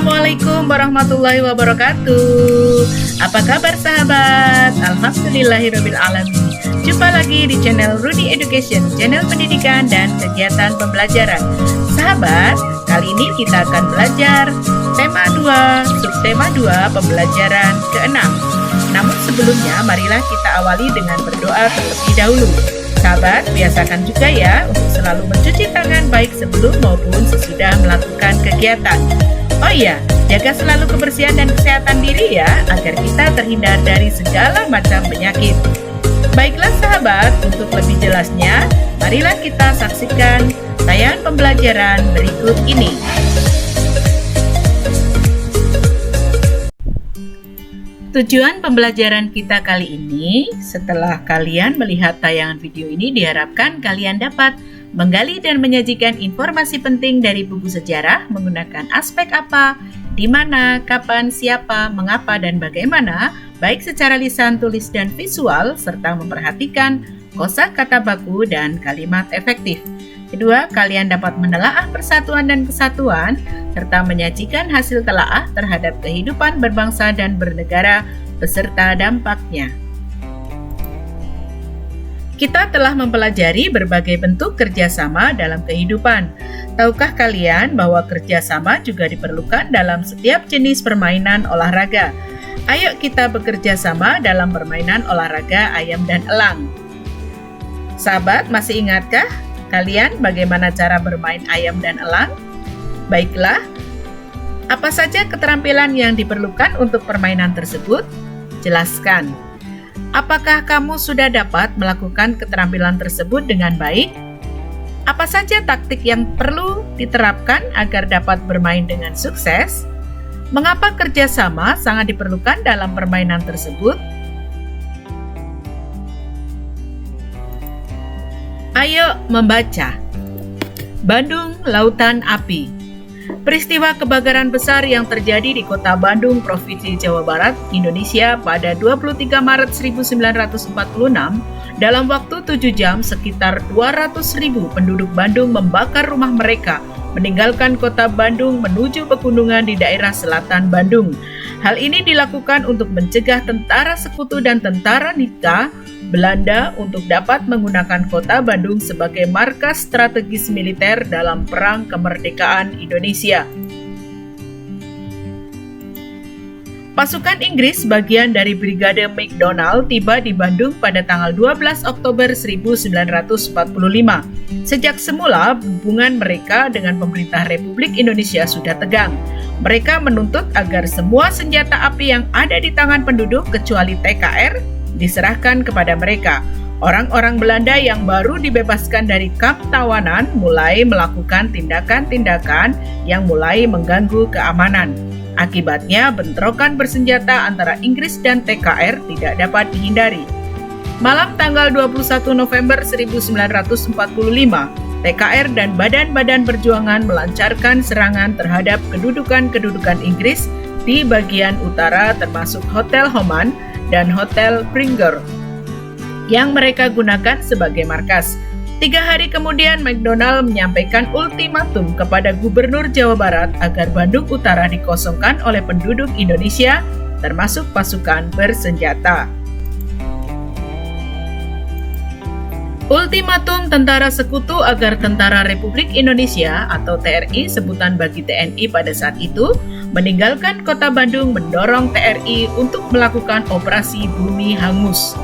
Assalamualaikum warahmatullahi wabarakatuh. Apa kabar sahabat? Alhamdulillahirrabbilalamin. Jumpa lagi di channel Rudy Education, channel pendidikan dan kegiatan pembelajaran. Sahabat, kali ini kita akan belajar tema 2, subtema 2 pembelajaran ke-6. Namun sebelumnya, marilah kita awali dengan berdoa terlebih dahulu. Sahabat, biasakan juga ya untuk selalu mencuci tangan baik sebelum maupun sesudah melakukan kegiatan. Oh iya, jaga selalu kebersihan dan kesehatan diri ya, agar kita terhindar dari segala macam penyakit. Baiklah sahabat, untuk lebih jelasnya, marilah kita saksikan tayangan pembelajaran berikut ini. Tujuan pembelajaran kita kali ini, setelah kalian melihat tayangan video ini, diharapkan kalian dapat menggali dan menyajikan informasi penting dari buku sejarah menggunakan aspek apa, di mana, kapan, siapa, mengapa, dan bagaimana, baik secara lisan, tulis, dan visual, serta memperhatikan kosakata baku dan kalimat efektif. Kedua, kalian dapat menelaah persatuan dan kesatuan, serta menyajikan hasil telaah terhadap kehidupan berbangsa dan bernegara beserta dampaknya. Kita telah mempelajari berbagai bentuk kerjasama dalam kehidupan. Tahukah kalian bahwa kerjasama juga diperlukan dalam setiap jenis permainan olahraga? Ayo kita bekerja sama dalam permainan olahraga ayam dan elang. Sahabat, masih ingatkah kalian bagaimana cara bermain ayam dan elang? Baiklah, apa saja keterampilan yang diperlukan untuk permainan tersebut? Jelaskan. Apakah kamu sudah dapat melakukan keterampilan tersebut dengan baik? Apa saja taktik yang perlu diterapkan agar dapat bermain dengan sukses? Mengapa kerjasama sangat diperlukan dalam permainan tersebut? Ayo membaca. Bandung, Lautan Api. Peristiwa kebakaran besar yang terjadi di Kota Bandung, Provinsi Jawa Barat, Indonesia pada 23 Maret 1946, dalam waktu 7 jam sekitar 200.000 penduduk Bandung membakar rumah mereka, meninggalkan Kota Bandung menuju pegunungan di daerah selatan Bandung. Hal ini dilakukan untuk mencegah tentara sekutu dan tentara Nika Belanda untuk dapat menggunakan Kota Bandung sebagai markas strategis militer dalam Perang Kemerdekaan Indonesia. Pasukan Inggris bagian dari Brigade McDonald tiba di Bandung pada tanggal 12 Oktober 1945. Sejak semula, hubungan mereka dengan pemerintah Republik Indonesia sudah tegang. Mereka menuntut agar semua senjata api yang ada di tangan penduduk kecuali TKR diserahkan kepada mereka. Orang-orang Belanda yang baru dibebaskan dari kamp tawanan mulai melakukan tindakan-tindakan yang mulai mengganggu keamanan. Akibatnya, bentrokan bersenjata antara Inggris dan TKR tidak dapat dihindari. Malam tanggal 21 November 1945, TKR dan badan-badan perjuangan melancarkan serangan terhadap kedudukan-kedudukan Inggris di bagian utara termasuk Hotel Homan dan Hotel Pringer yang mereka gunakan sebagai markas. 3 hari kemudian, McDonald menyampaikan ultimatum kepada Gubernur Jawa Barat agar Bandung Utara dikosongkan oleh penduduk Indonesia, termasuk pasukan bersenjata. Ultimatum tentara sekutu agar Tentara Republik Indonesia atau TRI, sebutan bagi TNI pada saat itu, meninggalkan Kota Bandung mendorong TRI untuk melakukan operasi bumi hangus.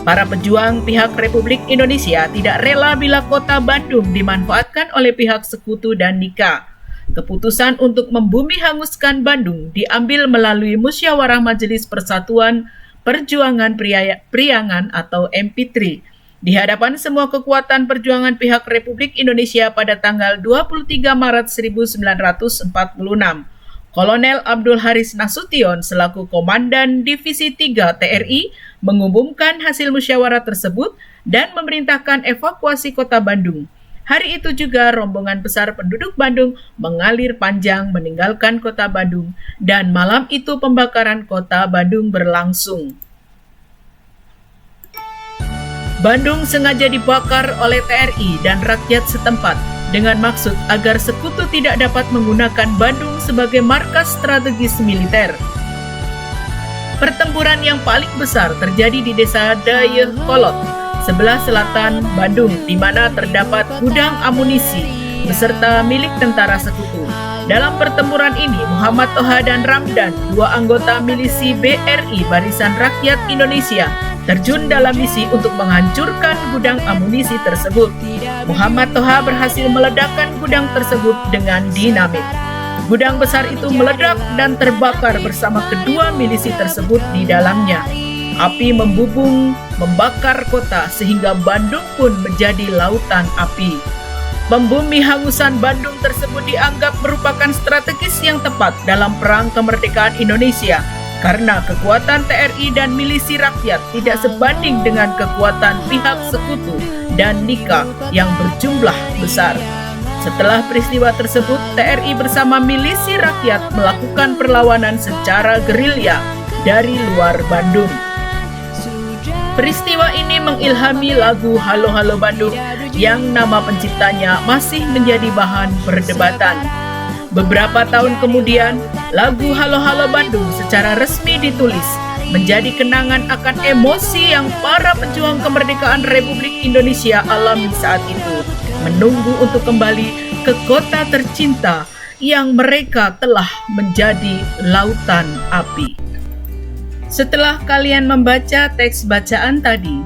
Para pejuang pihak Republik Indonesia tidak rela bila Kota Bandung dimanfaatkan oleh pihak sekutu dan Nika. Keputusan untuk membumi hanguskan Bandung diambil melalui Musyawarah Majelis Persatuan Perjuangan Priangan atau MP3 di hadapan semua kekuatan perjuangan pihak Republik Indonesia pada tanggal 23 Maret 1946. Kolonel Abdul Haris Nasution selaku Komandan Divisi 3 TRI mengumumkan hasil musyawarah tersebut dan memerintahkan evakuasi Kota Bandung. Hari itu juga rombongan besar penduduk Bandung mengalir panjang meninggalkan Kota Bandung dan malam itu pembakaran Kota Bandung berlangsung. Bandung sengaja dibakar oleh TRI dan rakyat setempat. dengan maksud agar sekutu tidak dapat menggunakan Bandung sebagai markas strategis militer. Pertempuran yang paling besar terjadi di desa Dayakolot, sebelah selatan Bandung, di mana terdapat gudang amunisi beserta milik tentara sekutu. Dalam pertempuran ini, Muhammad Toha dan Ramdan, dua anggota milisi BRI Barisan Rakyat Indonesia, terjun dalam misi untuk menghancurkan gudang amunisi tersebut. Muhammad Toha berhasil meledakkan gudang tersebut dengan dinamit. Gudang besar itu meledak dan terbakar bersama kedua milisi tersebut di dalamnya. Api membubung, membakar kota sehingga Bandung pun menjadi lautan api. Pembumi hangusan Bandung tersebut dianggap merupakan strategis yang tepat dalam perang kemerdekaan Indonesia karena kekuatan TNI dan milisi rakyat tidak sebanding dengan kekuatan pihak sekutu dan Nika yang berjumlah besar. Setelah peristiwa tersebut, TNI bersama milisi rakyat melakukan perlawanan secara gerilya dari luar Bandung. Peristiwa ini mengilhami lagu Halo Halo Bandung yang nama penciptanya masih menjadi bahan perdebatan. Beberapa tahun kemudian, lagu Halo Halo Bandung secara resmi ditulis menjadi kenangan akan emosi yang para pejuang kemerdekaan Republik Indonesia alami saat itu, menunggu untuk kembali ke kota tercinta yang mereka telah menjadi lautan api. Setelah kalian membaca teks bacaan tadi,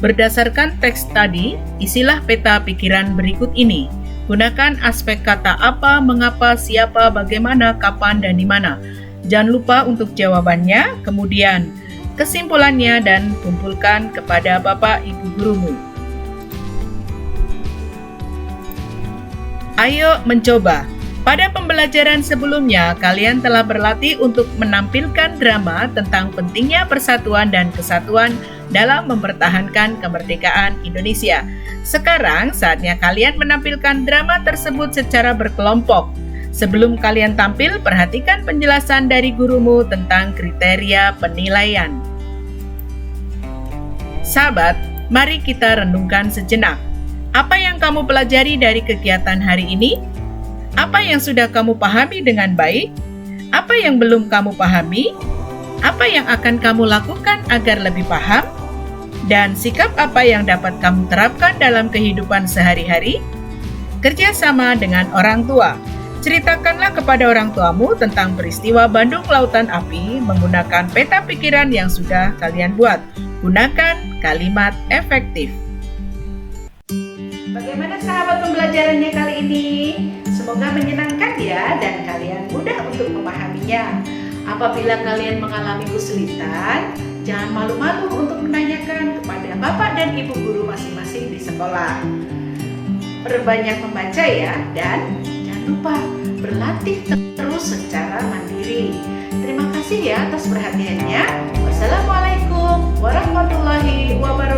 berdasarkan teks tadi, isilah peta pikiran berikut ini. Gunakan aspek kata apa, mengapa, siapa, bagaimana, kapan, dan di mana. Jangan lupa untuk jawabannya, kemudian kesimpulannya, dan kumpulkan kepada Bapak Ibu gurumu. Ayo mencoba. Pada pembelajaran sebelumnya, kalian telah berlatih untuk menampilkan drama tentang pentingnya persatuan dan kesatuan dalam mempertahankan kemerdekaan Indonesia. Sekarang saatnya kalian menampilkan drama tersebut secara berkelompok. Sebelum kalian tampil, perhatikan penjelasan dari gurumu tentang kriteria penilaian. Sahabat, mari kita renungkan sejenak. Apa yang kamu pelajari dari kegiatan hari ini? Apa yang sudah kamu pahami dengan baik? Apa yang belum kamu pahami? Apa yang akan kamu lakukan agar lebih paham? Dan sikap apa yang dapat kamu terapkan dalam kehidupan sehari-hari? Kerjasama dengan orang tua. Ceritakanlah kepada orang tuamu tentang peristiwa Bandung Lautan Api menggunakan peta pikiran yang sudah kalian buat. Gunakan kalimat efektif. Bagaimana sahabat pembelajarannya kali ini? Semoga menyenangkan ya dan kalian mudah untuk memahaminya. Apabila kalian mengalami kesulitan, jangan malu-malu untuk menanyakan kepada Bapak dan Ibu guru masing-masing di sekolah. Perbanyak membaca ya, dan jangan lupa berlatih terus secara mandiri. Terima kasih ya atas perhatiannya. Wassalamualaikum warahmatullahi wabarakatuh.